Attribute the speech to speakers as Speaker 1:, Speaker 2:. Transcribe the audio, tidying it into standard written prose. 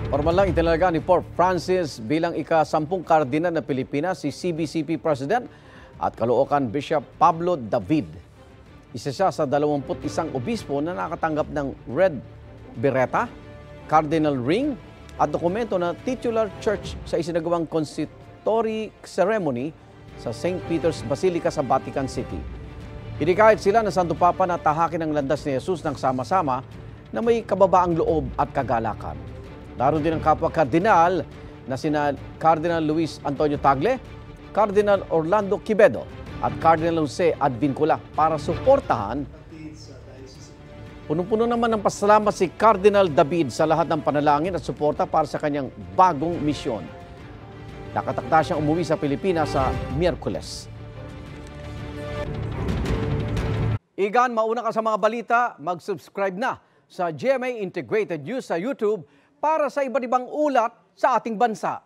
Speaker 1: Formal lang itinalaga ni Pope Francis bilang ika-10 kardinal na Pilipinas si CBCP President at Caloocan Bishop Pablo David. Isa siya sa 21 obispo na nakatanggap ng Red Bereta, Cardinal Ring at dokumento na titular church sa isinagawang consistory ceremony sa St. Peter's Basilica sa Vatican City. Inikahit sila ng Santo Papa na tahakin ang landas ni Jesus ng sama-sama na may kababaang loob at kagalakan. Naroon din ang kapwa kardinal na sina Cardinal Luis Antonio Tagle, Cardinal Orlando Quevedo at Cardinal Jose Advincula para suportahan. Punong-puno naman ng pasalamat si Cardinal David sa lahat ng panalangin at suporta para sa kanyang bagong misyon. Nakatakda siyang umuwi sa Pilipinas sa Miyerkules. Igan, mauna ka sa mga balita, mag-subscribe na sa GMA Integrated News sa YouTube para sa iba't ibang ulat sa ating bansa.